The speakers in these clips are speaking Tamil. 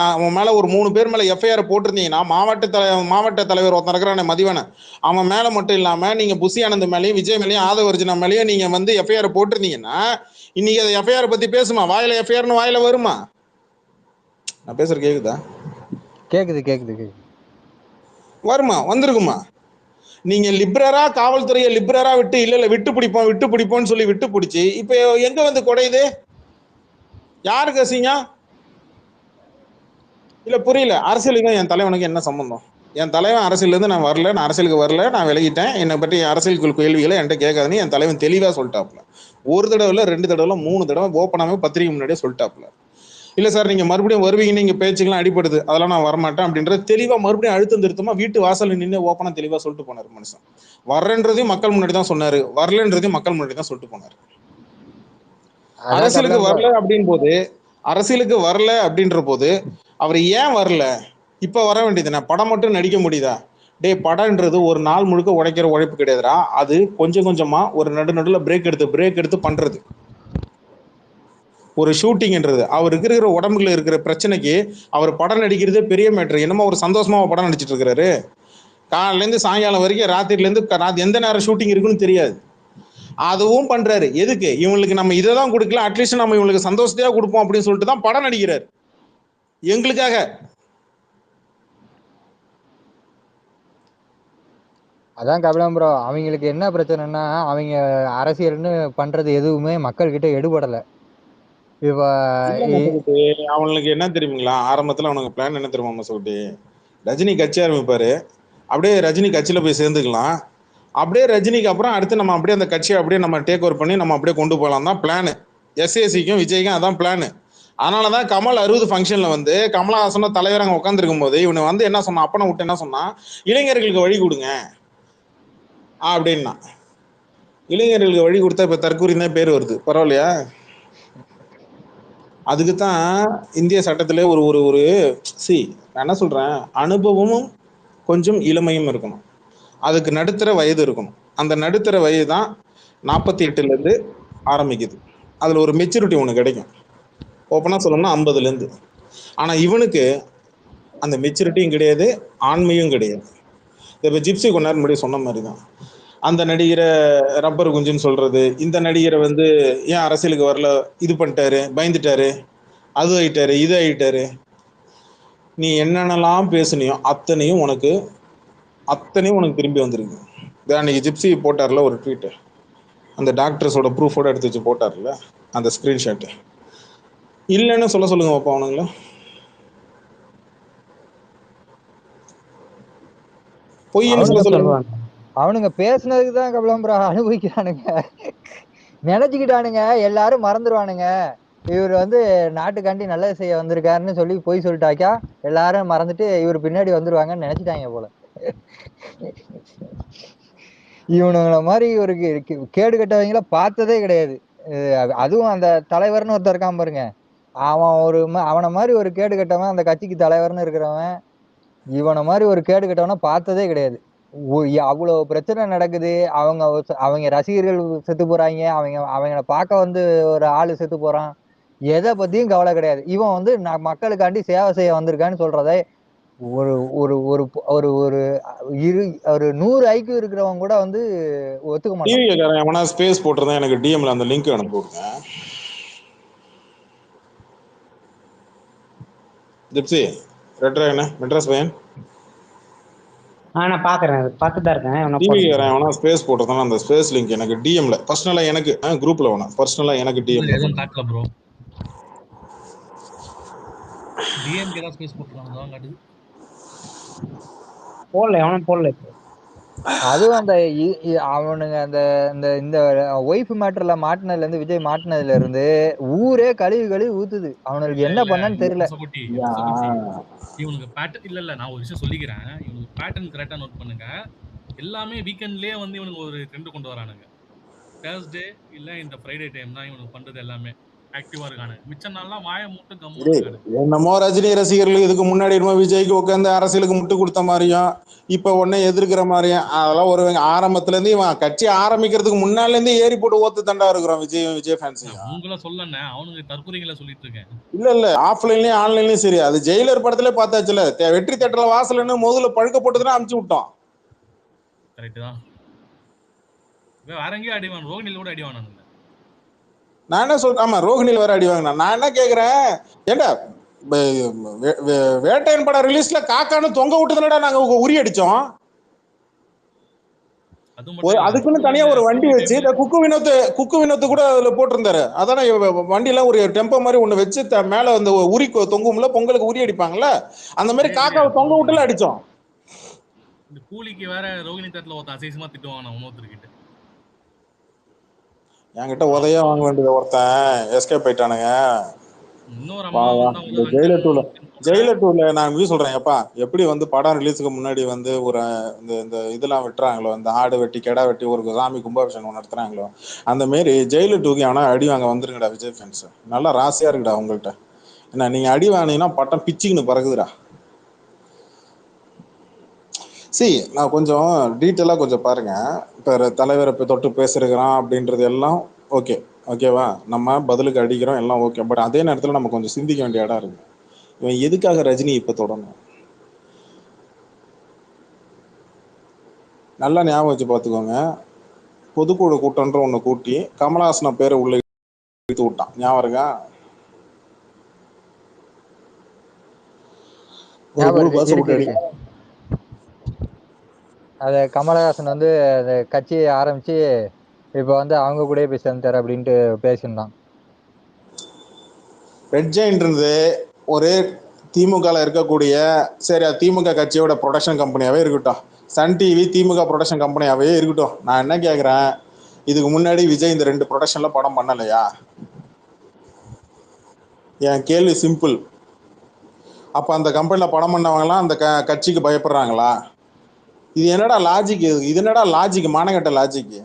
அவன் மேல ஒரு 3 பேர் மேல எஃப்ஐஆர் போட்டிருந்தீங்கன்னா மாவட்ட தலைவர் ஒருத்தன் இருக்கிறான மதிவனன் அவன் மேல மட்டும் இல்லாம நீங்க புசி ஆனந்த் மேலேயும் விஜய் மேலேயும் ஆதவர்ஜுனா மேலேயும் நீங்க வந்து எஃப்ஐஆர் போட்டிருந்தீங்கன்னா இன்னைக்கு அதை எஃப்ஐஆர் பத்தி பேசுமா? வாயில எஃப்ஐஆர்னு வாயில வருமா? நான் பேசுற கேக்குதா? கேக்குது வருமா? வந்திருக்குமா? நீங்க லிப்ரரா காவல்துறையை லிப்ரரா விட்டு இல்ல விட்டு பிடிப்போம்னு சொல்லி விட்டு பிடிச்சி இப்ப எங்க வந்து குறையுது? யாருக்கு அசிங்க? இல்ல புரியல. அரசியலுக்கும் என் தலைவனுக்கு என்ன சம்பந்தம்? என் தலைவன் அரசியல இருந்து நான் வரல, நான் அரசியலுக்கு வரல, நான் விலகிட்டேன், என்னை பற்றி அரசியல் கேள்விகளை என்கிட்ட கேட்காதுன்னு என் தலைவன் தெளிவா சொல்லிட்டாப்ல. ஒரு தடவை இல்ல 2 தடவை 3 தடவை ஓப்பனாவே பத்திரிகை முன்னாடியே சொல்லிட்டாப்ல. இல்ல சார் நீங்க மறுபடியும் வருவீங்கன்னு நீங்க பேச்சுக்கெல்லாம் அடிப்படுது, அதெல்லாம் நான் வரமாட்டேன் அப்படின்றது தெளிவா மறுபடியும் அழுத்தம் திருத்தமா வீட்டு வாசல் நின்று ஓப்பனா தெளிவா சொல்லிட்டு போனாரு மனுஷன். வர்றன்றதையும் மக்கள் முன்னாடி தான் சொன்னாரு, வரலன்றதையும் மக்கள் முன்னாடி தான் சொல்லிட்டு போனாரு. அரசியலுக்கு வரல அப்படின் போது அரசியலுக்கு வரல அப்படின்ற போது அவர் ஏன் வரல? இப்ப வர வேண்டியதுனா படம் மட்டும் நடிக்க முடியுதா? டே படம்ன்றது ஒரு நாள் முழுக்க உழைக்கிற உழைப்பு கிடையாதுடா. அது கொஞ்சம் கொஞ்சமா ஒரு நடுநடுல பிரேக் எடுத்து பண்றது. ஒரு ஷூட்டிங்ன்றது அவர் இருக்கிற உடம்புல இருக்கிற பிரச்சனைக்கு அவர் படம் நடிக்கிறதே பெரிய மேட்ரு. என்னமோ ஒரு சந்தோஷமா படம் நடிச்சிட்டு இருக்கிறாரு. காலையில இருந்து சாயங்காலம் வரைக்கும் ராத்திரில இருந்து எந்த நேரம் ஷூட்டிங் இருக்குன்னு தெரியாது. அதுவும் பண்றாரு. எதுக்கு? இவங்களுக்கு நம்ம இதை தான் கொடுக்கல, அட்லீஸ்ட் நம்ம இவங்களுக்கு சந்தோஷத்தையா கொடுப்போம் அப்படின்னு சொல்லிட்டு தான் படம் நடிக்கிறார் எங்களுக்காக. அதான் கபிலம் ப்ரோ, அவங்களுக்கு என்ன பிரச்சனைன்னா அவங்க அரசியல்னு பண்றது எதுவுமே மக்கள் கிட்ட எடுபடல. இப்ப அவனுக்கு என்ன தெரியுங்களா? ஆரம்பத்துல அவனுக்கு பிளான் என்ன தெரியுமா மசூட்டி? ரஜினி கட்சி ஆரம்பிப்பாரு, அப்படியே ரஜினி கட்சியில போய் சேர்ந்துக்கலாம், அப்படியே ரஜினிக்கு அப்புறம் அடுத்து நம்ம அப்படியே அந்த கட்சியை அப்படியே நம்ம டேக் ஓவர் பண்ணி நம்ம அப்படியே கொண்டு போகலாம் தான் பிளானு. எஸ்ஏசிக்கும் விஜய்க்கும் அதான் பிளானு. அதனாலதான் கமல் 60 ஃபங்க்ஷன்ல வந்து கமலஹாசன தலைவர் அங்க உட்காந்துருக்கும் போது இவனை வந்து என்ன சொன்னான்? அப்பனை விட்டு என்ன சொன்னா? இளைஞர்களுக்கு வழி கொடுங்க அப்படின்னா. இளைஞர்களுக்கு வழி கொடுத்தா இப்ப தற்கூரி தான் பேர் வருது, பரவாயில்லையா? அதுக்குத்தான் இந்திய சட்டத்திலே ஒரு ஒரு ஒரு நான் என்ன சொல்றேன், அனுபவமும் கொஞ்சம் இளமையும் இருக்கணும், அதுக்கு நடுத்தர வயது இருக்கணும். அந்த நடுத்தர வயது தான் 48ல இருந்து ஆரம்பிக்குது. அதுல ஒரு மெச்சூரிட்டி ஒன்று கிடைக்கும். ஓப்பனா சொல்லணும்னா 50ல இருந்து. ஆனா இவனுக்கு அந்த மெச்சூரிட்டியும் கிடையாது, ஆண்மையும் கிடையாது. இப்போ ஜிப்சி கொஞ்ச நேரம் முன்னாடி சொன்ன மாதிரி தான் அந்த நடிகரை ரப்பர் குஞ்சுன்னு சொல்றது, இந்த நடிகரை வந்து ஏன் அரசியலுக்கு வரல, இது பண்ணிட்டாரு, பயந்துட்டாரு, அது ஆயிட்டாரு, இது ஆயிட்டாரு. நீ என்னென்னலாம் பேசுனியோ அத்தனையும் உனக்கு திரும்பி வந்திருக்கு. அன்னைக்கு ஜிப்சி போட்டார்ல ஒரு ட்வீட், அந்த டாக்டர்ஸோட ப்ரூஃபோட எடுத்து வச்சு போட்டார்ல அந்த ஸ்கிரீன்ஷாட், இல்லைன்னு சொல்லுங்க பாப்பா அவனுங்கள. பொய்ன்னு சொல்லுங்க. அவனுங்க பேசுனதுக்கு தான் கபிலம் ப்ரோ அனுபவிக்கிறானுங்க. நினைச்சுக்கிட்டானுங்க எல்லாரும் மறந்துடுவானுங்க, இவர் வந்து நாட்டுக்காண்டி நல்லது செய்ய வந்திருக்காருன்னு சொல்லி பொய் சொல்லிட்டாக்கா எல்லாரும் மறந்துட்டு இவர் பின்னாடி வந்துருவாங்கன்னு நினைச்சிட்டாங்க போல. இவனுங்களை மாதிரி ஒரு கேடு கட்டவங்கள பார்த்ததே கிடையாது. அதுவும் அந்த தலைவர்னு ஒருத்தர் இருக்கான் பாருங்க, அவனை மாதிரி ஒரு கேடு கட்டவன் அந்த கட்சிக்கு தலைவர்னு இருக்கிறவன், இவனை மாதிரி ஒரு கேடு கட்டவனை பார்த்ததே கிடையாது. அவ்வளவு பிரச்சனை நடக்குது, அவங்க ரசிகர்கள் செத்து போறாங்க, அவங்கள பார்க்க வந்து ஒரு ஆளு செத்து போறான், எதை பத்தியும் கவலை கிடையாது. இவன் வந்து மக்களுக்காண்டி சேவை செய்ய வந்திருக்கான்னு சொல்றதை ஒரு ஒரு ஒரு ஒரு ஒரு 100 ஐக்கியம் இருக்கிறவங்க கூட வந்து ஒத்துக்க மாட்டான். ஸ்பேஸ் போட்டிருந்தா எனக்கு டிஎம்ல அந்த லிங்க் அனுப்பி விடுங்க. ஜிப்சி ரெட்ரா மெட்ராஸ் பையன் நான் பாக்குறேன், பார்த்துதான் இருக்கேன். டிவிக்கு ஸ்பேஸ் போட்டிருந்தானே அந்த ஸ்பேஸ் லிங்க் எனக்கு டிஎம்ல பர்சனலா, எனக்கு குரூப்ல வேணாம், பர்சனலா எனக்கு டிஎம்ல எதுவும் காட்டல ப்ரோ. டிஎம்கே தான் ஸ்பேஸ் போட்டுறாங்க தான் காட்டுது. போடல, அவனும் போடல. அதுவும் அந்த அவனுங்க அந்த இந்த ஒய்ஃப் மேட்டர்ல மாட்டினதுல இருந்து, விஜய் மாட்டினதுல இருந்து ஊரே கழுவி ஊத்துது. அவனுக்கு என்ன பண்ணான்னு தெரியல. இவனுக்கு பேட்டர்ன் இல்ல நான் ஒரு விஷயம் சொல்லிக்கிறேன், இவனுக்கு பேட்டர்ன் கரெக்டா நோட் பண்ணுங்க. எல்லாமே வீக்கெண்ட்லயே வந்து இவனுக்கு ஒரு ட்ரெண்ட் கொண்டு வரானுங்க. தேர்ஸ்டே இல்ல இந்த ஃப்ரைடே டைம் தான் இவனுக்கு பண்றது எல்லாமே. ஆக்டிவா இருக்கானுங்க. மிச்ச நாள்லாம் வாய மூட்டு கம்முன்னு டேய், இருக்கானுங்க. என்னமோ ரஜினி ரசிகர்கள் இதுக்கு முன்னாடி என்னமோ விஜய்க்கு உட்காந்து அரசியலுக்கு முட்டு கொடுத்த மாதிரியும் இப்ப உடனே எதிர்க்கிற மாதிரியும் அதெல்லாம் ஒரு ஆரம்பத்துல இருந்து இவன் கட்சி ஆரம்பிக்கிறதுக்கு முன்னால இருந்து ஏறி போட்டு ஓத்து தண்டா இருக்கிறோம் விஜய் நான் ஃபேன்ஸையும். உங்கள சொல்லண்ணே, அவனுங்க தற்குறிகள சொல்லிட்டு இருக்கேன். இல்ல ஆஃப்லைன்லயும் ஆன்லைன்லயும் சரி. அது ஜெயிலர் படத்துல பார்த்தாச்சுல, வெற்றி தேட்டர்ல வாசல்னு முதல்ல பழுக்க போட்டுதான் அமுச்சு விட்டோம். கரெக்ட் தான். வேற எங்கேயும் அடிவான், ரோகிணில கூட அடிவானானுங்க. நான் என்ன சொல்றேன், ஆமா ரோஹிணியில் வேற அடி வாங்கினா. நான் என்ன கேக்குறேன், ஏண்டா வேட்டையன் படம் ரிலீஸ்ல காக்கான்னு தொங்க விட்டுதானடா நாங்க உரி அடிச்சோம். அது மட்டும் இல்ல, அதுக்குன்னு தனியா இந்த ஒரு வண்டி கோவிட் வச்சு டைம்ல குக்கு வினோத்து கூட அதுல போட்டிருந்தாரு. அதானே வண்டியில ஒரு டெம்போ மாதிரி ஒண்ணு வச்சு மேல அந்த உரி தொங்கும்ல, பொங்கலுக்கு உரி அடிப்பாங்கல்ல, அந்த மாதிரி தெரியும் காக்காவை தெரியும் தொங்க சொல்றேன். விட்டுல அடிச்சோம். இந்த கூலிக்கு வேற ரோகிணி தேட்டர்ல ஒருத்தன் அசிங்கமா திட்டுவான் இன்னொருத்தர்கிட்ட. என்கிட்ட உதவியா வாங்க வேண்டியது ஒருத்தன் எஸ்கேப் ஆயிட்டானுங்க. இன்னொரு அம்மா வந்து அவங்க ஜெயிலர் டூல கூட நான் எப்படி சொல்றேன், எப்பா எப்படி வந்து படம் ரிலீஸுக்கு முன்னாடி வந்து ஒரு இந்த இந்த இதெல்லாம் வெட்டுறாங்களோ, இந்த ஆடு வெட்டி கெடா வெட்டி ஒரு சாமி கும்பாபிஷேகம் நடத்துறாங்களோ, அந்த மாரி ஜெயிலர் டூக்கு ஆனா அடி வாங்க வந்துருங்கடா விஜய் ஃபேன்ஸ். நல்லா ராசியா இருக்குடா உங்கள்கிட்ட. என்ன நீங்க அடி வாங்கினீங்கன்னா பட்டம் பிச்சுக்குன்னு பறகுதுடா. நான் கொஞ்சம் டீட்டெயிலாக கொஞ்சம் பாருங்க. இப்போ தலைவரை இப்போ தொட்டு பேசுறோம் அப்படின்றது எல்லாம் ஓகேவா, நம்ம பதிலுக்கு அடிக்கிறோம் எல்லாம் ஓகே. பட் அதே நேரத்தில் நம்ம கொஞ்சம் சிந்திக்க வேண்டிய இடம் இருக்கு. இவன் எதுக்காக ரஜினி இப்போ தொடணும்? நல்லா ஞாபகம் வச்சு பார்த்துக்கோங்க. பொதுக்குழு கூட்டம்ன்ற ஒன்று கூட்டி கமலஹாசன பேரை உள்ள இழுத்து விட்டான். ஞாபகம் இருக்கா? ஒரு குழு பஸ் இருக்கு விட்டு இருக்கு. அத கமலஹாசன் வந்து அந்த கட்சியை ஆரம்பிச்சு இப்ப வந்து அவங்க கூட போய் சேர்ந்தார் அப்படின்ட்டு பேசியிருந்தான். ரெட் ஜெயின்ட் இருந்து ஒரு திமுகவில் இருக்கக்கூடிய, சரி அது திமுக கட்சியோட ப்ரொடக்ஷன் கம்பெனியாவே இருக்கட்டும், சன் டிவி திமுக ப்ரொடக்ஷன் கம்பெனியாவே இருக்கட்டும். நான் என்ன கேட்குறேன், இதுக்கு முன்னாடி விஜய் இந்த 2 ப்ரொடக்ஷன்ல படம் பண்ணலையா? என் கேள்வி சிம்பிள். அப்ப அந்த கம்பெனில படம் பண்ணவங்கலாம் அந்த கட்சிக்கு பயப்படுறாங்களா? இது என்னடா லாஜிக்? இது என்னடா லாஜிக்? மானகட்ட லாஜிக்.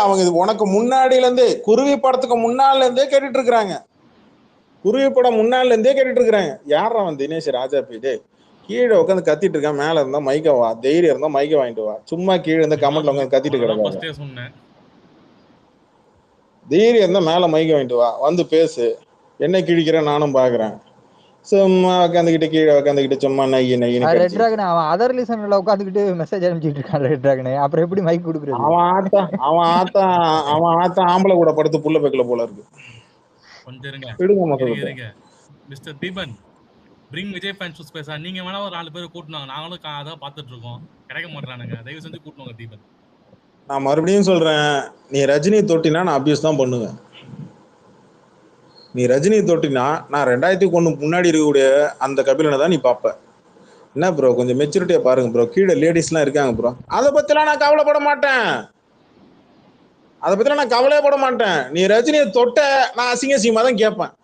அவங்க இது உனக்கு முன்னாடில இருந்தே, குருவி படத்துக்கு முன்னால இருந்தே கேட்டுட்டு இருக்கிறாங்க. குருவி படம் முன்னால இருந்தே கேட்டுட்டு இருக்கிறாங்க. யாரா அவன் தினேஷ் ராஜா போயிட்டு கீழே உட்காந்து கத்திட்டு இருக்கான், மேல இருந்தா மைக்க வா, தைரியம் இருந்தா மைக்க வாங்கிட்டு வா. சும்மா கீழே இருந்த கமெண்ட்ல உட்காந்து கத்திட்டு கிடக்காது. சொன்னேன், தைரியம் இருந்தா மேல மைக்க வாங்கிட்டு வா, வந்து பேசு. என்ன கிழிக்கிறேன் நானும் பாக்குறேன். சும்மா உட்காந்துக்கிட்டு கீழே உட்காந்துக்கிட்டு சும்மா நையின்னு ரெட் கடிச்சு டிராகன் அவன் அதர் லிசன்ல உட்காந்துக்கிட்டு மெசேஜ் அனுப்பிச்சிட்டு இருக்கான். ரெட் டிராகன் அப்புறம் எப்படி மைக் கொடுக்குறது? அவன் ஆத்தா ஆம்பளை கூட படுத்து புள்ள பெக்கல போல இருக்கு. கொஞ்சம் இருங்க விடுங்க மொத்தத்தை. இருங்க. Mister Deepan, bring Vijay fans பேச நீங்க வேணா ஒரு 4 பேர் கூட்டுனாங்க, நாங்களும் அதான் பார்த்துட்டு இருக்கோம், கிடைக்க மாட்டானுங்க. தயவு செஞ்சு கூட்டுவாங்க தீபன். நான் மறுபடியும் சொல்றேன், நீ ரஜினி தொட்டினா நான் அபியூஸ் தான் பண்ணுவேன். நீ ரஜினி தொட்டினா நான் 2001 முன்னாடி இருக்கக்கூடிய அந்த கபிலனை தான் நீ பார்ப்ப. என்ன ப்ரோ, கொஞ்சம் மெச்சூரிட்டியா பாருங்க ப்ரோ. கீழே லேடிஸ்லாம் இருக்காங்க ப்ரோ. அதை பத்திலாம் நான் கவலைப்பட மாட்டேன். அதை பத்திலாம் நான் கவலையே பட மாட்டேன். நீ ரஜினியை தொட்ட நான் அசிங்கமா தான் கேட்பேன்.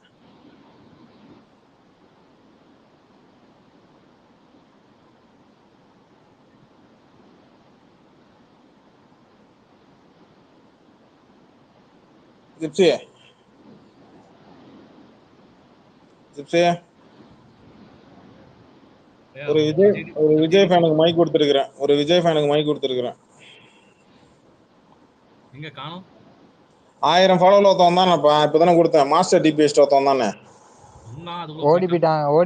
ஜிப்சி ஒரு விஜய் ஃபேனுக்கு மைக் கொடுத்துருக்கிறேன். எங்க காணோம்? 1000 ஃபாலோல ஒருத்தன் தானேப்பா, இப்பதானே கொடுத்தேன். மாஸ்டர் டிபிஎஸ்ட் ஒருத்தன் தானே. ஓடி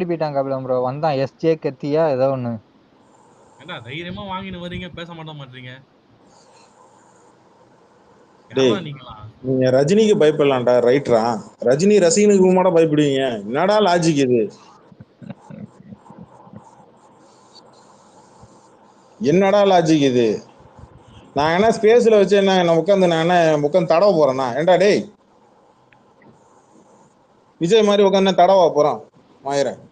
போயிட்டான் கபிலம் ப்ரோ. வந்தான் எஸ்ஜே கத்தியா ஏதோ ஒண்ணு. என்ன தைரியமா வாங்கிட்டு வரீங்க, பேச மாட்டீங்க. நீங்க ரஜினிக்கு பயப்படலாம்டா, ரைட்ரா? ரஜினி ரசிகனுக்கு மாட பயப்படுவீங்க? என்னடா லாஜிக் இது? என்னடா லாஜிக் இது? நான் என்ன ஸ்பேஸ்ல வச்சு என்ன உட்காந்து நான் என்ன உட்காந்து தடவை போறேன்னா? ஏண்டா டேய், விஜய் மாதிரி உட்காந்து தடவா போறான் மாயிரன்.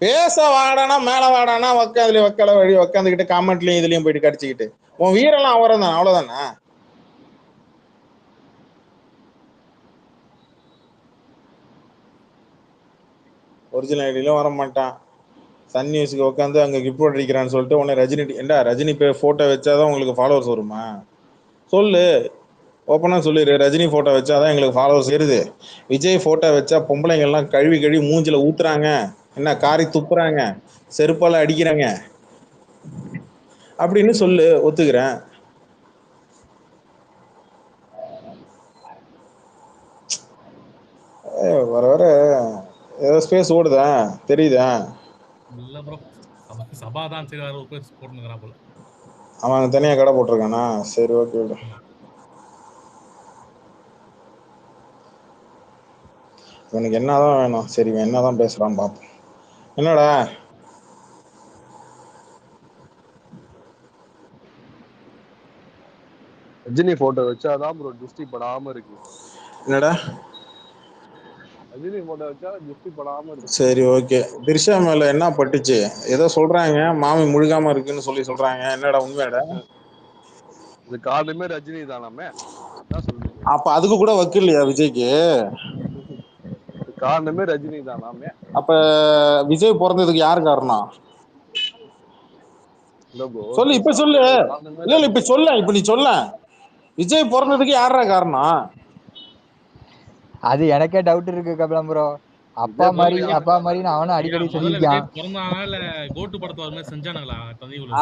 பேச வாடானா மேல வாடானா வக்கல வழி உட்காந்துக்கிட்டு கமெண்ட்லயும் இதுலயும் போயிட்டு கடிச்சுக்கிட்டு உன் வீரெல்லாம் அவரம் தானே, அவ்வளவுதானே. ஒரிஜினல் ஐடியிலும் வர மாட்டான். சன் நியூஸ்க்கு உட்காந்து அங்க கிஃப்ட் அடிக்கிறான்னு சொல்லிட்டு உடனே ரஜினி போட்டோ வச்சாதான் உங்களுக்கு ஃபாலோவர்ஸ் வருமா? சொல்லு. ஓப்பனா சொல்லிடு, ரஜினி போட்டோ வச்சாதான் எங்களுக்கு ஃபாலோவர்ஸ் ஏறுது, விஜய் போட்டோ வச்சா பொம்பளைங்க எல்லாம் கழுவி கழுவி மூஞ்சில ஊத்துறாங்க, என்ன காரி துப்புறாங்க, செருப்பால அடிக்கிறாங்க அப்படின்னு சொல்லு, ஒத்துக்கிறேன். வர வர ஏதோ ஸ்பேஸ் ஓடுதா தெரியுதா? இல்ல ப்ரோ, சபா தான் சரி வேற ஒரு பேர் போட்டுக்கிறான் போல. அவன் தனியா கடை போட்டிருக்கானா? சரி ஓகே விடு. இவனுக்கு என்னதான் வேணும்? சரி இவன் என்னதான் பேசுறான் பாப்போம். என்னடா ரஜினி போட்டோ வச்சாதான் ப்ரோ திருஷ்டி படாம இருக்கு. என்னடா? ரஜினி போட்டோ வச்சா திருஷ்டி படாம இருக்கு. சரி ஓகே. திரிஷா மேல என்ன பட்டுச்சு? ஏதோ சொல்றாங்க மாமி முழுகாம இருக்குன்னு சொல்றாங்க. என்னடா உண்மையாடா? இது காரணமே ரஜினி தானாமே, என்ன சொல்றீங்க? அப்ப அதுக்கு கூட வக்கில்லையா விஜய்க்கு? காரணமே ரஜினி தானாமே. அப்ப விஜய் பிறந்ததுக்கு யாரு காரணம்? சொல்லு, இப்ப சொல்லு. இல்ல இப்ப சொல்ல, இப்ப நீ சொல்ல, விஜய் பிறந்ததுக்கு யாரா காரணம்? அது எனக்கே டவுட் இருக்கு கபிலம் ப்ரோ. அப்பா மாதிரி அவனும் அடிக்கடி சொல்லியிருக்கான். பிறந்தானா இல்ல கோட்டு படத்தை வர மாதிரி செஞ்சானுங்களா?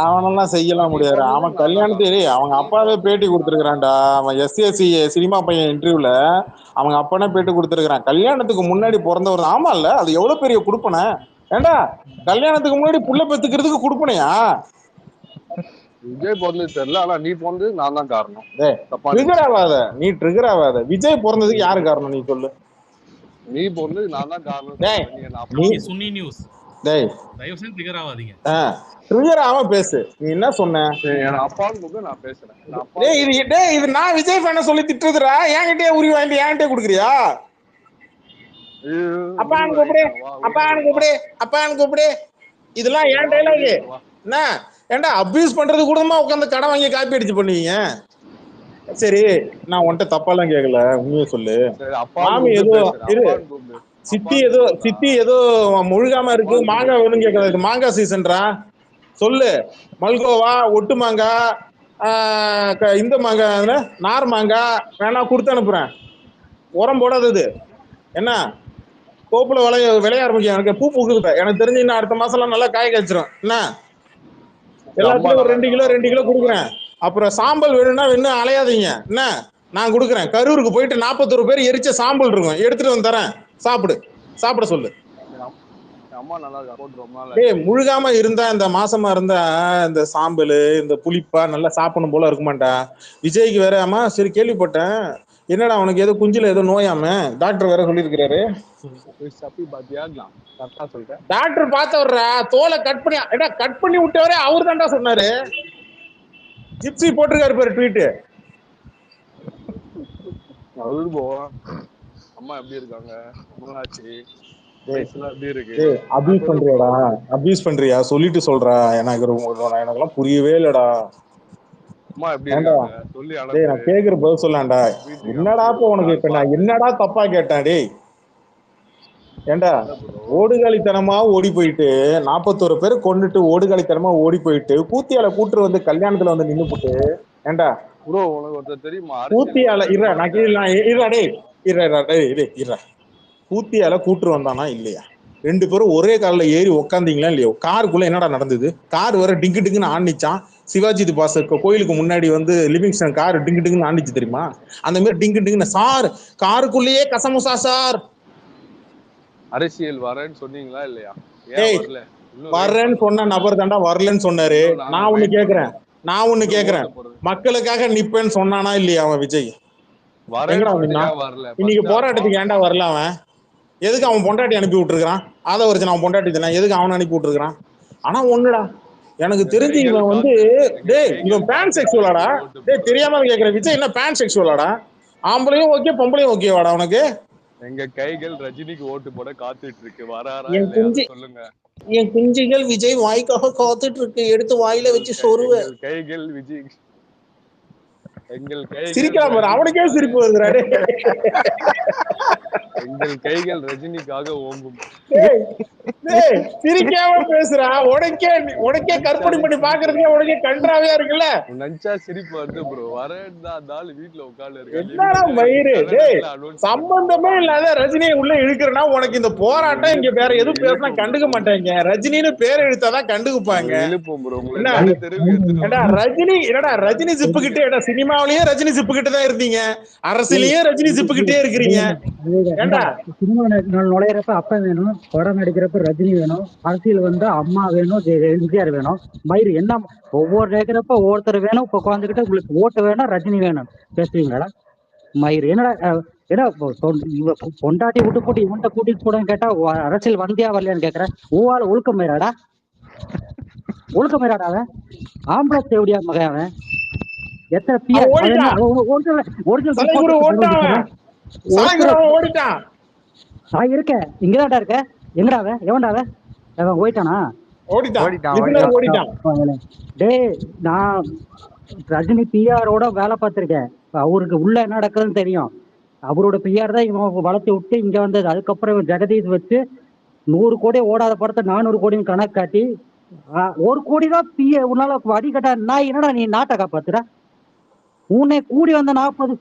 அவனெல்லாம் செய்யலாம் முடியாது. அவன் கல்யாணத்துக்கு அவங்க அப்பாவே பேட்டி கொடுத்துருக்கான்டா. அவன் எஸ்எஸ்சி சினிமா பையன் இன்டர்வியூல அவங்க அப்பனே பேட்டி கொடுத்துருக்கான். கல்யாணத்துக்கு முன்னாடி பிறந்தவர். ஆமா இல்ல, அது எவ்வளவு பெரிய குடுப்பனை ஏண்டா? கல்யாணத்துக்கு முன்னாடி புள்ள பெத்துக்கிறதுக்கு குடுப்பனையா? விஜய் பிறந்தது தெரியல, ஆனா நீ பிறந்தது நான் தான் காரணம். ட்ரிகர் ஆகாத, நீ ட்ரிகர் ஆகாத. விஜய் பிறந்ததுக்கு யாரு காரணம் நீ சொல்லு. நீ பிறந்தது நான் தான் காரணம். சுன்னி நியூஸ் டேய் தயவு செஞ்சு ட்ரிகர் ஆகாதீங்க. ட்ரிகர் ஆகாம பேசு. நீ என்ன சொன்ன? என் அப்பாவுக்கு நான் பேசுறேன். இது நான் விஜய் ஃபேன சொல்லி திட்டுறதுடா. என்கிட்டயே உரி வாங்கி என்கிட்டயே குடுக்குறியா? அப்பான்னு கூப்பிடு, அப்பான்னு கூப்பிடு, அப்பான்னு கூப்பிடு. இதெல்லாம் ஏன் டைலாக் என்ன? ஏன்டா அபியூஸ் பண்றது கூடமா உட்காந்து கடை வாங்கி காப்பி அடிச்சு பண்ணுவீங்க? சரி நான் உன்கிட்ட தப்பாலாம் கேட்கல, உண்மையை சொல்லு. மாமி ஏதோ இரு, சித்தி ஏதோ முழுகாம இருக்கு, மாங்காய் வேணும்னு கேட்கறது. மாங்காய் சீசன்றா சொல்லு. மல்கோவா, ஒட்டு மாங்காய், இந்த மாங்காய், நார் மாங்காய் வேணா கொடுத்து அனுப்புறேன். உரம் போடாதது என்ன? கோப்புல விளைய ஆரம்பிக்கும். எனக்கு பூ பூக்குது. எனக்கு தெரிஞ்சு இன்னும் அடுத்த மாசம் எல்லாம் நல்லா காய் காய்ச்சிரும். என்ன எல்லாத்துலயும் ஒரு 2 கிலோ கொடுக்குறேன். அப்புறம் சாம்பல் வேணும்னா இன்னும் அலையாதீங்க. என்ன நான் கொடுக்குறேன். கரூருக்கு போயிட்டு 41 பேர் எரிச்ச சாம்பல் இருக்கும், எடுத்துட்டு வந்து தரேன். சாப்பிட சொல்லு. முழுகாம இருந்தா, இந்த மாசமா இருந்தா இந்த சாம்பல் இந்த புளிப்பா நல்லா சாப்பிடணும் போல இருக்குமாண்டா. விஜய்க்கு வேற ஆமா. சரி கேள்விப்பட்டேன், என்னடா அவனுக்கு ஏதோ குஞ்சில ஏதோ நோயாம டாக்டர் வேற சொல்லியிருக்கிறாரு. டாக்டர் பார்த்தவர்றா, தோலை கட் பண்ணி விட்டவரே அவரு தான்டா சொன்னாரு. ஜிப்சி போட்டிருக்காரு பேரு ட்வீட். அம்மா எப்படி இருக்காங்க? அபியூஸ் பண்றியா? சொல்லிட்டு சொல்றா. எனக்கெல்லாம் புரியவே இல்லடா. நான் கேக்குற பதில் சொல்லாண்டா. என்னடா இப்ப உனக்கு இப்ப நான் என்னடா தப்பா கேட்டேன்? டேய் ஏண்டா ஓடுகாலித்தனமா ஓடி போயிட்டு 41 பேர் கொண்டுட்டு ஓடுகாலித்தனமா ஓடி போயிட்டு கூத்தியால கூட்டு வந்து கல்யாணத்துல வந்து நின்னு போட்டு, ஏண்டா கூத்தியால கூத்தியால கூட்டு வந்தானா இல்லையா? 2 பேரும் ஒரே காலில் ஏறி உக்காந்தீங்களா இல்லையோ? காருக்குள்ள என்னடா நடந்தது? கார் வேற டிங்கு டிங்குன்னு ஆண்டிச்சான். சிவாஜி பாஸ் கோயிலுக்கு முன்னாடி வந்து லிவிங்ஸ்டன் கார் டிங்கு டிங்குன்னு ஆண்டிச்சு தெரியுமா? அந்த மாதிரி டிங்கு டிங்குன்னு சார் காருக்குள்ளேயே கசமுசா சார். அரசியல் வரேன்னு சொன்னீங்களா இல்லையா? வர்றேன்னு சொன்ன நபர் தாண்டா வரலன்னு சொன்னாரு. நான் ஒண்ணு கேக்குறேன், மக்களுக்காக நிப்பேன்னு சொன்னானா இல்லையா அவன் விஜய்? இன்னைக்கு போராட்டத்துக்கு ஏன்டா வரல அவன்? எதுக்கு அவன் பொண்டாட்டி அனுப்பி விட்டுருக்கான்? அதை வச்சு அவன் பொண்டாட்டி தானே, எதுக்கு அவன் அனுப்பி விட்டுருக்கான்? ஆனா ஒண்ணுடா, எனக்கு தெரிஞ்சு இவன் வந்து இவன் பேன் செக்சுவலாடா. தெரியாம கேக்குறேன், விஜய் என்ன பேன் செக்சுவலாடா? ஆம்பளையும் ஓகே பொம்பளையும் ஓகேவாடா உனக்கு? எங்க கைகள் ரஜினிக்கு ஓட்டு போட காத்துட்டு இருக்கு, வராரா சொல்லுங்க. என் குஞ்சுகள் விஜய் வாய்க்காக காத்துட்டு இருக்கு, எடுத்து வாயில வச்சு சொருவேன். கைகள் விஜய் சிரிக்கலாம், அவனுக்கே சிரிப்பு வருகிறாரு. எங்கள் கைகள் ரஜினிக்காக ஓங்கும். டேய், டேய், சிரிக்காம பேசுறா. உனக்கே கற்பனை பண்ணி பாக்குறதுக்கே உனக்கே கன்றாவியா இருக்குல்ல. நினைச்சா சிரிப்பு வருது ப்ரோ. வரேன்னா அந்த ஆளு வீட்டுல உட்கார்ந்து இருக்காரு. என்னடா மயிறு, டேய், சம்பந்தமே இல்லாத ரஜினியை உள்ள இழுக்கிறனா உனக்கு இந்த போராட்டம். இங்க வேற எதுவும் பேசினா கண்டுக்க மாட்டாங்க. ரஜினின்னு பேர் எழுத்தாதான் கண்டுக்குப்பாங்க. இழுப்போம் ப்ரோ. உங்களை என்ன? நாங்க தெருவுக்கு எடுத்துட்டு ஏடா ரஜினி, என்னடா ரஜினி ஜிப்பு கிட்டே, ஏடா சினிமாவிலேயே ரஜினி ஜிப்பு கிட்ட தான் இருந்தீங்க, அரசியலேயே ரஜினி ஜிப்பு கிட்டே இருக்கிறீங்க. ஏண்டா சினிமா நுழையிறப்ப அப்ப வேணும், படம் நடிக்கிறப்ப ரஜினி வேணும், அரசியல் வந்தா அம்மா வேணும், எம்ஜிஆர் வேணும். மயிறு என்ன ஒவ்வொரு கேட்கிறப்ப ஒவ்வொருத்தர் வேணும். இப்ப உட்காந்துக்கிட்ட உங்களுக்கு ஓட்டு வேணும், ரஜினி வேணும் பேசுவீங்களா? மயிறு என்னடா ஏன்னா பொண்டாட்டி விட்டு போட்டு இவன்ட்ட கூட்டிட்டு போடன்னு கேட்டா அரசியல் வந்தியா வரலையான்னு கேக்குறேன். ஊவால ஒழுக்க மயிராடா, ஒழுக்க மயிராடா. அவன் ஆம்பளை தேவடியா மகன். அவன் எத்தனை பிஆர் ஓடிட்டான். நான் இருக்கேன், இங்கதான்டா இருக்க. எங்கடா அவன்? எவன்டா அவன்? அவன் போயிட்டானா? டேய், நான் ரஜினி பிஆரோட வேலை பார்த்திருக்கேன். அவருக்கு உள்ள என்ன நடக்குதுன்னு தெரியும். அவரோட பிஆர் தான் இவன் வளர்த்தி விட்டு இங்க வந்தது. அதுக்கப்புறம் இவன் ஜெகதீஷ் வச்சு 100 கோடி ஓடாத படத்தை 400 கோடின்னு கணக்கு காட்டி 1 கோடி தான் உன்னால அடிக்கட்டா. நான் என்னடா நீ நாட்டை காப்பாத்துற? உன்னை கூடி வந்த 40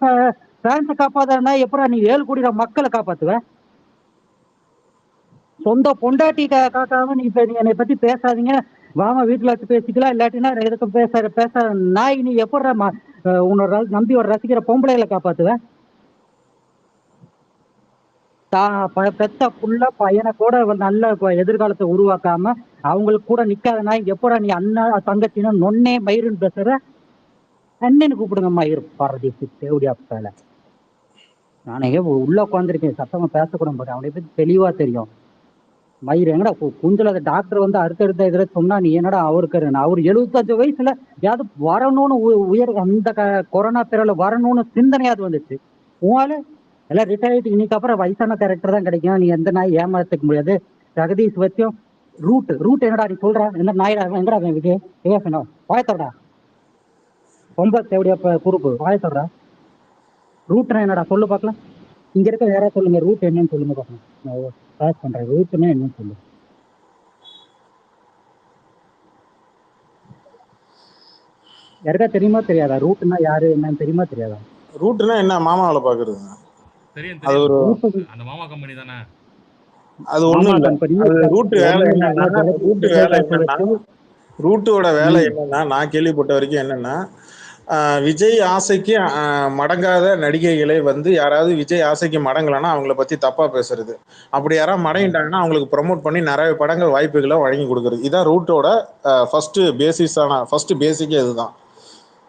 பிரான்ஸை காப்பாத்துறனா எப்படா நீ 7 கோடி மக்களை காப்பாத்துவ? சொந்த பொண்டாட்டி காக்காம நீ என்னை பத்தி பேசாதீங்க, வாமா வீட்டுல வச்சு பேசிக்கலாம், இல்லாட்டினா எதுக்கு பேச நாய். நீ எப்படா உன்னோட நம்பி ஒரு ரசிக்கிற பொம்பளைகளை காப்பாத்துவ? பெத்த புள்ள பையனை கூட நல்ல எதிர்காலத்தை உருவாக்காம அவங்களுக்கு கூட நிக்காத நாய் எப்படா நீ அண்ணா தங்கச்சின்னா நொன்னே மயிருன்னு பேசுற? அண்ணன்னு கூப்பிடுங்க மயிர் பாரதேசி தேவடியா பேல. நானே உள்ள உட்காந்துருக்கேன், சத்தமா பேசக்கூட மாட்டேன். அவனை பத்தி தெளிவா தெரியும். மயிர் எங்கடா குஞ்சல டாக்டர் வந்து அடுத்தடுத்த இதுல சொன்னா நீ என்னடா அவருக்கு அவர் 75 வயசுல யாவது வரணும்னு அந்த கொரோனா பிறல வரணும்னு சிந்தனையாவது வந்துச்சு. உங்களால எல்லாம் ரிட்டையர்ட். இன்னைக்கு அப்புறம் வயசான கேரக்டர் தான் கிடைக்கும். நீ எந்த நாய் ஏமாத்துக்க முடியாது. ஜெகதீஷ் வச்சும் ரூட் என்னடா நீ சொல்ற? எந்த நாயிடா எங்கடா விஜய் விவேசனம் வாயத்தோடா ரொம்ப தேவடியா குறுப்பு வாயத்தோடா. ரூட்னா என்னடா சொல்லு பார்க்கலாம். இங்க இருக்க யாராவது சொல்லுங்க, ரூட் என்னன்னு சொல்லுங்க பார்க்கலாம். நான் பாஸ் பண்றேன். ரூட்னா என்னன்னு சொல்லு. யாருக்கா தெரியுமா தெரியாதா? ரூட்னா யாரு என்னன்னு தெரியுமா தெரியாதா? ரூட்னா என்ன? மாமாவில பாக்குறது தெரியும். அது ஒரு அந்த மாமா கம்பெனி தானே. அது ஒண்ணும் இல்ல. அது ரூட் வேலை என்னன்னா, ரூட்டோட வேலை என்னன்னா, நான் கேள்விப்பட்ட வரைக்கும் என்னன்னா, விஜய் ஆசைக்கு மடங்காத நடிகைகளை வந்து யாராவது விஜய் ஆசைக்கு மடங்கலன்னா அவங்கள பத்தி தப்பா பேசுறது, அப்படி யாராவது மடங்கிட்டாங்கன்னா அவங்களுக்கு ப்ரமோட் பண்ணி நிறைய படங்கள் வாய்ப்புகளை வழங்கி கொடுக்குறது. இதான் ரூட்டோட ஃபர்ஸ்ட் பேசிக்கே இதுதான்.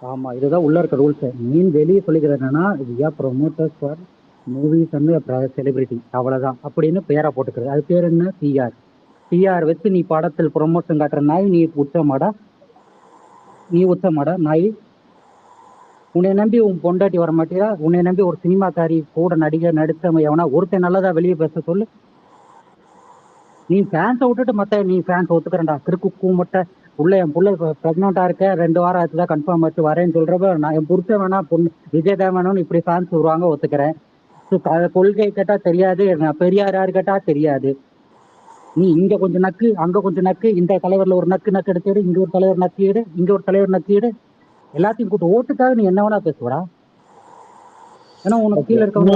ஆமா, இதுதான் உள்ள இருக்க ரூல்ஸ். மீன் வெளியே சொல்லிக்கிறது என்னன்னா, promoters for movies and celebrity, அவ்வளவுதான் அப்படின்னு பேரா போட்டுக்கிறது. அது பேர் என்ன? பிஆர் வச்சு நீ படத்தில் ப்ரொமோஷன் காட்டுற நாய் நீ உச்சமாடா நாய். உன்னை நம்பி உன் பொண்டாட்டி வர மாட்டேறா? உன்னை நம்பி ஒரு சினிமாக்காரி கூட நடிகர் நடித்தவன் எவனா ஒருத்தன் நல்லதா வெளியே பேச சொல்லு. நீ ஃபேன்ஸை விட்டுட்டு மற்ற நீ ஃபேன்ஸ் ஒத்துக்கிறேன்டா. கிறுக்கு மட்டை உள்ள என் பிள்ளை ப்ரெக்னெண்டா இருக்க 2 வாரம் ஆச்சுதான் கன்ஃபார்ம் ஆச்சு வரேன்னு சொல்றப்ப நான் என் புருஷன் வேணா பொண்ணு விஜய் தான் வேணும்னு இப்படி ஃபேன்ஸ் வருவாங்க, ஒத்துக்கிறேன். கொள்கை கேட்டா தெரியாது, பெரியார் யாரு கேட்டா தெரியாது. நீ இங்க கொஞ்சம் நக்கு, அங்க கொஞ்சம் நக்கு, இந்த தலைவர்ல ஒரு நக்கு எடுத்துடு, இங்க ஒரு தலைவர் நக்கிடு, இங்க ஒரு தலைவர் நக்கிடு, எல்லாத்தையும் கூட்டு ஓட்டுக்காக நீ என்ன வேணா பேசுவடா. ஏன்னா உனக்கு கீழே இருக்கவங்க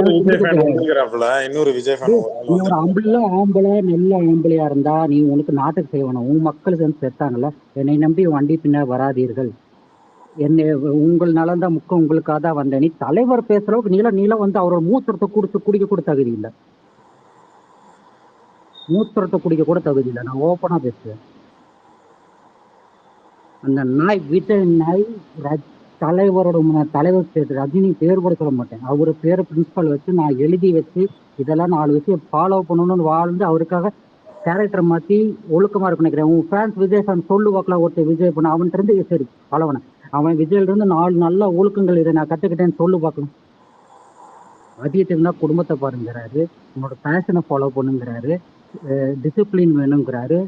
ஒரு ஆம்பளை நல்ல ஆம்பளையா இருந்தா நீ உனக்கு நாட்டுக்கு செய்யணும். உன் மக்களுக்கு வந்து செத்தாங்கல்ல, என்னை நம்பி வண்டி பின்ன வராதீர்கள், என்னை உங்கள் நலந்த முக்கம் உங்களுக்காக தான் வந்தேன். நீ தலைவர் பேசுறவுக்கு நீளம் வந்து அவரோட மூத்திரத்தை குடிக்க கூட தகுதி இல்லை. நான் ஓப்பனா பேசுவேன். அந்த நாய் விஜய் நாய் தலைவர் ரஜினி பேர் கூட சொல்ல மாட்டேன். அவரு பேரை பிரின்சிபல் வச்சு நான் எழுதி வச்சு இதெல்லாம் 4 விஷயம் ஃபாலோ பண்ணணும்னு வாழ்ந்து அவருக்காக கேரக்டர் மாத்தி ஒழுக்கமா இருக்கு நினைக்கிறேன். உன் ஃபேன்ஸ் விஜய் ஃபேன் சொல்லு பார்க்கலாம். ஒருத்தர் விஜய் பண்ண அவன்கிட்ட இருந்து சரி பழவன அவன் விஜயில இருந்து 4 நல்ல ஒழுக்கங்கள் இதை நான் கத்துக்கிட்டேன்னு சொல்லு பார்க்கலாம். அதிகத்தை இருந்தா குடும்பத்தை பாருங்கிறாரு, உன்னோட பேஷனை ஃபாலோ பண்ணுங்கிறாரு, டிசிப்ளின் வேணுங்கிறாரு,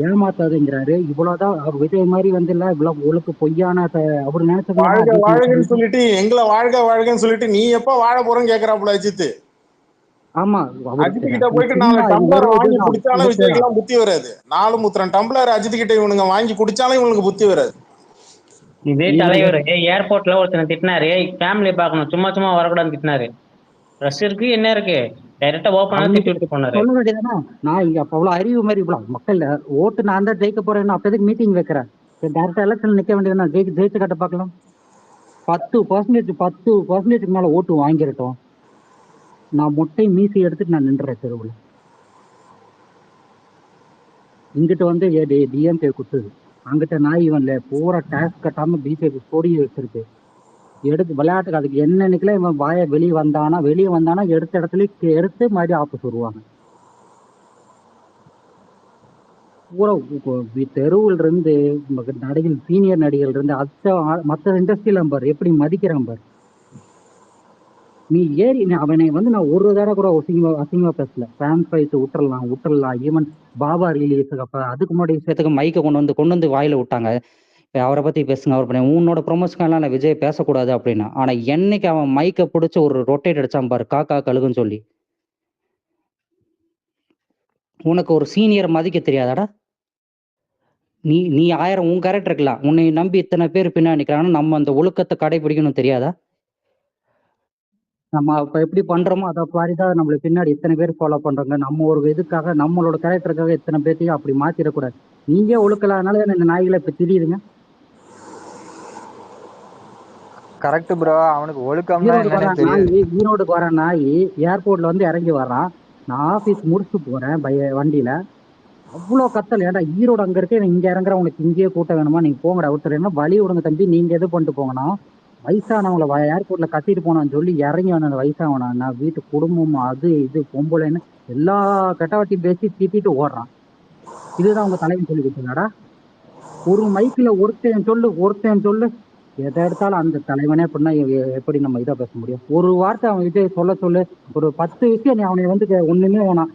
ஏமாத்தாதுங்கிறாரு. இவ்வளவுதான் விஜய் மாதிரி வந்து இல்ல இவ்வளவு ஒழுக்கு பொய்யான அவரு நினைச்சது சொல்லிட்டு எங்களை வாழ்க வாழ்கன்னு சொல்லிட்டு நீ எப்ப வாழ போறேன்னு கேக்குறாப்புல அஜித். ஆமா அவருக்கு அஜித் கிட்ட போயிட்டு சினிமா 4 டம்ளர் இவரு வாங்கி இதுதான் குடிச்சாலும் இவர்தான் விஜய்க்கெல்லாம் புத்தி வராது. 4 முத்திரம் டம்ளர் அஜித் கிட்ட இவனுங்க வாங்கி குடிச்சாலும் இவனுக்கு புத்தி வராது. இதே இவரு தலைவர் ஏர்போர்ட்ல ஒருத்தனை திட்டினாரு, ஃபேமிலி பார்க்கணும் சும்மா சும்மா வரக்கூடாதுன்னு திட்டினாரு. ட்ரெஸ் இருக்கு என்ன இருக்கு, டைரக்டா ஓப்பனா திட்டி அவங்களுக்கு விட்டு போனாரு. சொல்ல வேண்டியதுதானே, நான் இங்க அப்ப அவ்வளவு அறிவு மாதிரி இவ்வளவு மக்கள் ஓட்டு நான் தான் ஜெயிக்க போறேன்னு அப்ப எதுக்கு மீட்டிங் வைக்கிறேன்? டேரக்டா எலெக்ஷன் நிக்க வேண்டியதுனா ஜெயிச்சு காட்ட பார்க்கலாம். 10% மேல ஓட்டு வாங்கிடட்டும், நான் மொட்டை மீசி எடுத்துட்டு நான் நின்றேன் தெருவுல. இங்கிட்ட வந்து டிஎம்கே குத்துது, அங்கிட்ட நாய் இவன்ல பூரா டேக்ஸ் கட்டாம பிஜேபி கொடி வச்சிருக்கு. எடுத்து விளையாட்டுக்கு அதுக்கு என்னன்னைக்குலாம் இவன் வாய வெளியே வந்தானா எடுத்த இடத்துல எடுத்து மறுபடியும் ஆப்போஸ் வருவாங்க. பூரா தெருவில் இருந்து நடிகர் சீனியர் நடிகர்கள் இருந்து மற்ற இண்டஸ்ட்ரியில பாரு எப்படி மதிக்கிறான் பாரு. நீ அவனை வந்து நான் ஒரு தடவை கூட அசிங்கமா பேசல. ஃபேன் ஃபைட் விட்டுறலாம். ஈவன் பாபா ரிலீஸ் அப்ப அதுக்கு முன்னாடி விஷயத்துக்கு மைக்கை கொண்டு வந்து வாயில விட்டாங்க. அவரை பத்தி பேசுங்க, அவர் பண்ணி உன்னோட ப்ரொமோஷன்லாம் நான் விஜய் பேசக்கூடாது அப்படின்னா. ஆனா என்னைக்கு அவன் மைக்கை பிடிச்சி ஒரு ரொட்டேட் அடிச்சான் பாரு, காக்கா கழுகுன்னு சொல்லி. உனக்கு ஒரு சீனியர் மதிக்க தெரியாதாடா? நீ 1000 உன் கேரக்டர் இருக்கலாம், உன்னை நம்பி இத்தனை பேர் பின்னாடி நிற்கிறாங்கன்னா நம்ம அந்த ஒழுக்கத்தை கடைபிடிக்கணும் தெரியாதா? நம்ம இப்ப எப்படி பண்றோமோ அதை மாதிரிதான் நம்மள பின்னாடி இத்தனை பேர் ஃபாலோ பண்றாங்க. நம்ம ஒரு இதுக்காக நம்மளோட கேரக்டருக்காக இத்தனை பேர்த்தையும் அப்படி மாத்திடக்கூடாது. நீங்க ஒழுக்கலாதனால இந்த நாய்களை இப்ப திரியுதுங்க. கரெக்ட் ப்ரோ, அவனுக்கு ஒழுக்கம்னா என்னன்னு தெரியாது. ஈரோடுக்கு வர நாய் ஏர்போர்ட்ல வந்து இறங்கி வர்றான். நான் ஆபீஸ் முடிச்சுட்டு போறேன் வண்டியில, அவ்வளவு கத்தல். ஏன்டா ஈரோடு அங்க இருக்க, இங்க இறங்குற உனக்கு இங்கேயே கூட்டம் வேணுமா, நீங்க போங்கடா ஒருத்தர் என்ன வழி விடுங்க தம்பி, நீங்க எது பண்ணிட்டு போங்கண்ணா. வயசானவங்கள ஏர்போர்ட்ல கத்திட்டு போனான்னு சொல்லி இறங்கி வந்த அந்த வயசானவனா, நான் வீட்டு குடும்பம் அது இது பொம்பளைன்னு எல்லா கெட்டவாட்டியும் பேசி திட்டிட்டு ஓடுறான். இதுதான் உங்க தலைவன் சொல்லி கொடுத்தீங்கடா? ஒரு மைக்கில் ஒருத்தன் சொல்லு எதை எடுத்தாலும் அந்த தலைவனே அப்படின்னா எப்படி நம்ம இதை பேச முடியும்? ஒரு வார்த்தை அவன் விஜய் சொல்லு, ஒரு 10 விஷயம் நீ அவனை வந்து ஒண்ணுமே வேணாம்,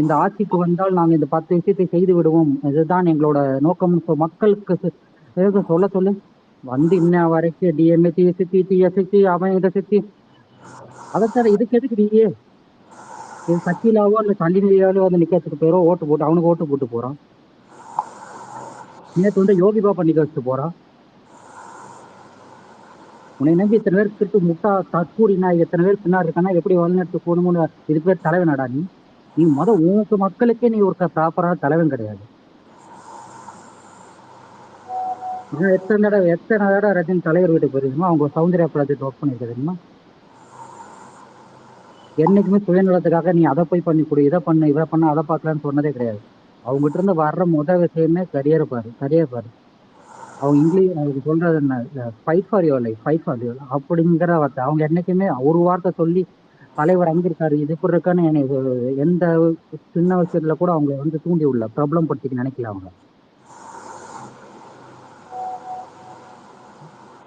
இந்த ஆட்சிக்கு வந்தால் நாங்க இந்த 10 விஷயத்தை செய்து விடுவோம், இதுதான் எங்களோட நோக்கம், மக்களுக்கு சொல்லு. வந்து இன்ன வரைக்கும் டிஎம்ஏ சுத்தி அவன் இதை சுத்தி அதை தர இதுக்கு எதுக்கு நீயே சக்கிலாவோ இல்ல கல்லினியாவோ வந்து நிக்கிறதுக்கு பேரோ ஓட்டு போட்டு அவனுக்கு ஓட்டு போட்டு போறான். நேற்று வந்து யோகி பாப்பா நிக்க வச்சுட்டு போறான். உன்னை நம்பி இத்தனை பேர் திருட்டு முட்டா தற்கூறினா எத்தனை பேர் பின்னாடி இருக்கானா எப்படி வழிநடத்து போகணும்னு இது பேர் தலைவனாடா? நீ உனக்கு மக்களுக்கே நீ ஒரு ப்ராப்பரான தலைவன் கிடையாது. எத்தனை தடவை ரஜினி தலைவர் வீட்டுக்கு போயிருக்கோமா, அவங்க சௌந்தர்யா ப்ராஜெக்ட் ஒர்க் பண்ணிருக்க தெரியுமா? என்னைக்குமே சுயநலத்துக்காக நீ அதை போய் பண்ணி கொடு, இதை பண்ணு இதை பண்ண அதை பார்க்கலான்னு சொன்னதே கிடையாது. அவங்ககிட்ட இருந்து வர்ற முதல் விஷயமே கரியர் பாரு. அவங்க இங்கிலீஷ் அதுக்கு சொல்றது என்ன, fight for your life, fight for your அப்படிங்கிற வார்த்தை. அவங்க என்னைக்குமே ஒரு வார்த்தை சொல்லி தலைவர் அங்க இருக்காரு இது இப்படி இருக்கான்னு எந்த சின்ன விஷயத்துல கூட அவங்க வந்து தூண்டி உள்ள ப்ராப்ளம் படுத்திக்க நினைக்கல. அவங்க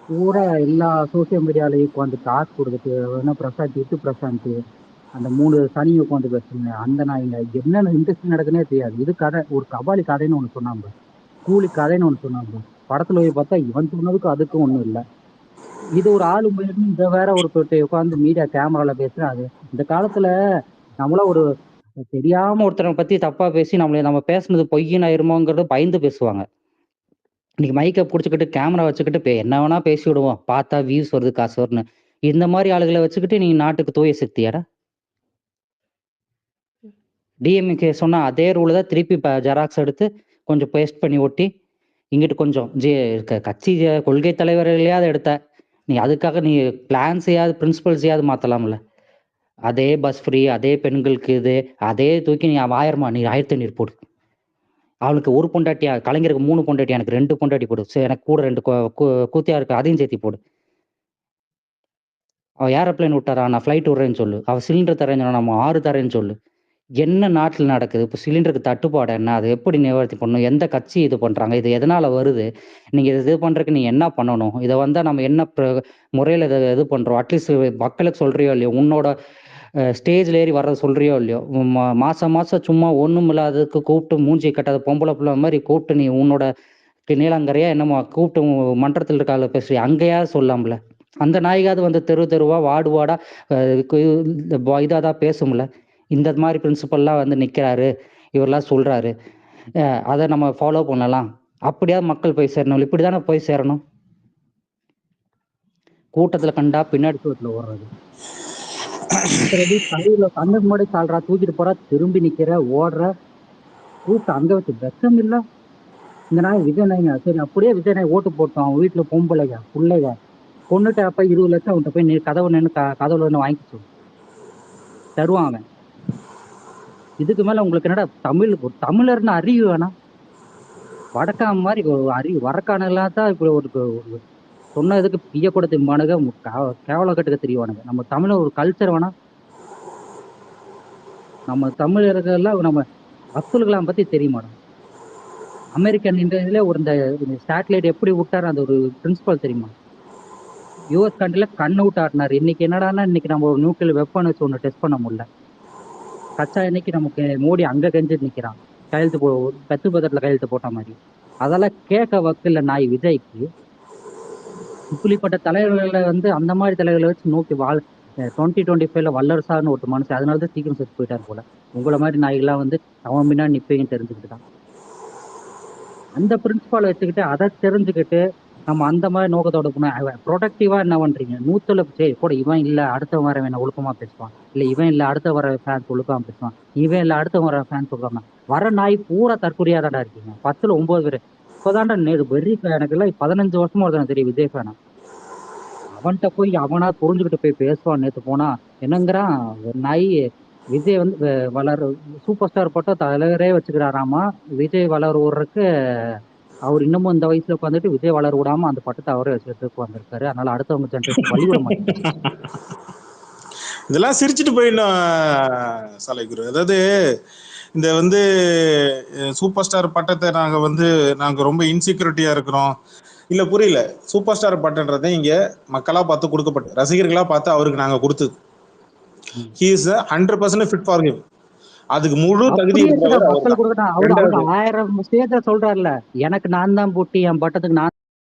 பூரா எல்லா சோசியல் மீடியாலையும் உட்காந்து காசு கொடுத்துட்டு பிரசாந்த் அந்த 3 சனியை உட்காந்து பேசுங்க, அந்த நாய்ங்க என்னென்ன இண்டஸ்ட்ரி நடக்குன்னே தெரியாது. இது கதை, ஒரு கபாலி கதைன்னு ஒண்ணு சொன்னாங்க, கூலி கதைன்னு ஒண்ணு சொன்னாங்க. படத்துல போய் பார்த்தா இவன் சொன்னதுக்கு அதுக்கும் ஒண்ணும் இல்லை. இது ஒரு ஆளு முயற்சி, இதை வேற ஒரு உட்காந்து மீடியா கேமரால பேசுறாரு. இந்த காலத்துல நம்மள ஒரு தெரியாம ஒருத்தரை பத்தி தப்பா பேசி நம்ம பேசுனது பொய்யின் ஆயிருமோங்கிறது பயந்து பேசுவாங்க. இன்னைக்கு மைக்கை பிடிச்சிக்கிட்டு கேமரா வச்சுக்கிட்டு என்ன வேணா பேசி விடுவோம், பார்த்தா வியூஸ் வருது காசு வரும்னு. இந்த மாதிரி ஆளுகளை வச்சுக்கிட்டு நீ நாட்டுக்கு தூய சக்தியாடா? டிஎம்கே சொன்னா அதே ரூல் தான் திருப்பி ஜெராக்ஸ் எடுத்து கொஞ்சம் பேஸ்ட் பண்ணி ஒட்டி இங்கிட்டு கொஞ்சம் கட்சி கொள்கை தலைவர்களையாவது எடுத்த நீ, அதுக்காக நீ பிளான்ஸையாவது பிரின்சிபல்ஸையாவது மாத்தலாம்ல. அதே பஸ் ஃப்ரீ, அதே பெண்களுக்கு இது, அதே தூக்கி நீ 1000 நீ 1500 போடு. அவளுக்கு ஒரு பொண்டாட்டியா, கலைஞருக்கு 3 பொண்டாட்டியா, எனக்கு 2 பொண்டாட்டி போடு. எனக்கு கூட 2 கூத்தியா இருக்கு, அதையும் சேர்த்தி போடு. அவ ஏரோப்ளைன் விட்டாரா, நான் ஃப்ளைட் விடுறேன்னு சொல்லு. அவ சிலிண்டர் தரேன்னு சொன்னா நம்ம 6 தரேன்னு சொல்லு. என்ன நாட்டில் நடக்குது இப்போ? சிலிண்டருக்கு தட்டுப்பாடு என்ன, அது எப்படி நிவர்த்தி பண்ணணும், எந்த கட்சி இது பண்றாங்க, இது எதனால வருது, நீங்க இது பண்றதுக்கு நீ என்ன பண்ணணும், இதை வந்தா நம்ம என்ன முறையில் இதை இது பண்றோம், அட்லீஸ்ட் மக்களுக்கு சொல்றியோ இல்லையோ, உன்னோட ஸ்டேஜ்ல ஏறி வர்றத சொல்றியோ இல்லையோ. மாசம் சும்மா ஒண்ணும் இல்லாததுக்கு கூப்பிட்டு மூஞ்சி கட்டாத பொம்பளை பிள்ளை மாதிரி கூப்பிட்டு நீ உன்னோட நீலாங்கரையா என்னமோ கூப்பிட்டு மன்றத்தில் இருக்கால பேசுறிய, அங்கேயாவது சொல்லாம்ல. அந்த நாய்க்காவது வந்து தெரு தெருவா வார்டு வார்டா இதாக தான் பேசும்ல. இந்த மாதிரி பிரின்சிபல்லாம் வந்து நிற்கிறாரு, இவரெல்லாம் சொல்றாரு, அதை நம்ம ஃபாலோ பண்ணலாம். அப்படியாவது மக்கள் போய் சேரணும். இப்படி தானே போய் சேரணும். கூட்டத்தில் கண்டா பின்னாடி சூட்டில் ஓடுறது. மற்றபடி தலையில கண்ணுக்கு முன்னாடி சால்றா, தூக்கிட்டு போறா, திரும்பி நிக்கிற, ஓடுற, கூப்பிட்டு அங்க வச்சு வெக்கம் இல்லை. இந்த நாய் விஜய் நாய்ங்க. சரி, அப்படியே விஜய் நாய் ஓட்டு போட்டோம். அவன் வீட்டுல பொம்பளைங்க பிள்ளைங்க பொண்ணுட்டு அப்ப 20 லட்சம் அவன்கிட்ட போய் நீ கதவு நின்று கதவுல நின்று வாங்கிச்சு தருவான் அவன். இதுக்கு மேல உங்களுக்கு என்னடா தமிழர்னு அறிவு வேணாம்? வடக்கான் மாதிரி ஒரு அறிவு வரக்கானெல்லாம் தான் இப்படி ஒரு சொன்னதுக்கு பிய கூட திம்பானுங்க, கேவல கட்டுக்க தெரியவானுங்க. நம்ம தமிழ ஒரு கல்ச்சர் வேணாம். நம்ம தமிழர்கள்லாம் நம்ம அப்துல் கலாம் பத்தி தெரியுமாடா? அமெரிக்கன் இதுல ஒரு இந்த சேட்டலைட் எப்படி விட்டாரு அந்த ஒரு பிரின்சிபல் தெரியுமா? யூஎஸ் கண்ட்ரில கண் அவுட் ஆடினாரு. இன்னைக்கு என்னடான்னா இன்னைக்கு நம்ம ஒரு நியூக்ளியர் வெப்பன் வச்சு ஒன்று டெஸ்ட் பண்ண முடியல. கச்சா இன்னைக்கு நமக்கு மோடி அங்க கெஞ்சிட்டு நிக்கிறான், கையெழுத்து பெத்து பத்திரத்துல கையெழுத்து போட்ட மாதிரி. அதெல்லாம் கேட்க வக்கில்ல நாய் விஜய்க்கு. இப்படிப்பட்ட தலைவர்களை வந்து அந்த மாதிரி தலைவர்களை வச்சு நோக்கி 2025 வல்லரசான்னு ஒரு மனுஷன். அதனாலதான் சீக்கிரம் செத்து போயிட்டாரு போல. உங்களை மாதிரி நாய்கள்லாம் வந்து அவன் பின்னாடி நிப்பையும் தெரிஞ்சுக்கிட்டு தான் அந்த பிரின்சிபாலை வச்சுக்கிட்டு அதை தெரிஞ்சுக்கிட்டு நம்ம அந்த மாதிரி நோக்கத்தோட போனோம். ப்ரொடக்டிவா என்ன பண்றீங்க? 100 சரி கூட இவன் இல்ல அடுத்த வர வேணா ஒழுக்கமா பேசுவான், இல்ல இவன் இல்ல அடுத்த வர ஃபேன்ஸ் ஒழுக்கமா பேசுவான், இவன் இல்ல அடுத்த வர ஃபேன்ஸ் ஒழுக்காம வர நாய் பூரா தற்கொலையாதாடா இருக்கீங்க. 10ல் 9 பேர் இப்பதான்டா வெறி. எனக்கு எல்லாம் 15 வருஷமா ஒருத்தன் தெரியும் விஜய் ஃபேனா. அவன்கிட்ட போய் அவனா புரிஞ்சுக்கிட்டு போய் பேசுவான். நேற்று போனா என்னங்கிறான், நாய் விஜய் வந்து சூப்பர் ஸ்டார் பட்டம் தலைவரே வச்சுக்கிறாராமா. விஜய் வளர விடுறதுக்கு அவர் இன்னமும் இந்த வயசுல உட்காந்துட்டு விஜய் வளர விடாம அந்த பட்டத்தை அவரே வச்சுட்டு வந்திருக்காரு. அதனால அடுத்தவங்க ஜென்ரேஷன் வழி விட மாட்டாங்க. இதெல்லாம் சிரிச்சுட்டு போயிடணும் சாலைக்குரு. அதாவது இந்த வந்து சூப்பர் ஸ்டார் பட்டத்தை நாங்க ரொம்ப இன்செக்யூரிட்டியா இருக்கிறோம். இல்ல புரியல. சூப்பர் ஸ்டார் பட்டன்றதை இங்க மக்களா பார்த்து கொடுக்கப்பட்டு ரசிகர்களா பார்த்து அவருக்கு நாங்க கொடுத்தது. He is 100% fit for him. அதுக்கு முழு தகுதி மக்கள் கொடுக்கணும். அவரு 1000 ஸ்டேஜ்ல சொல்றாருல, எனக்கு நான் தான் போட்டி என் பட்டத்துக்கு நான்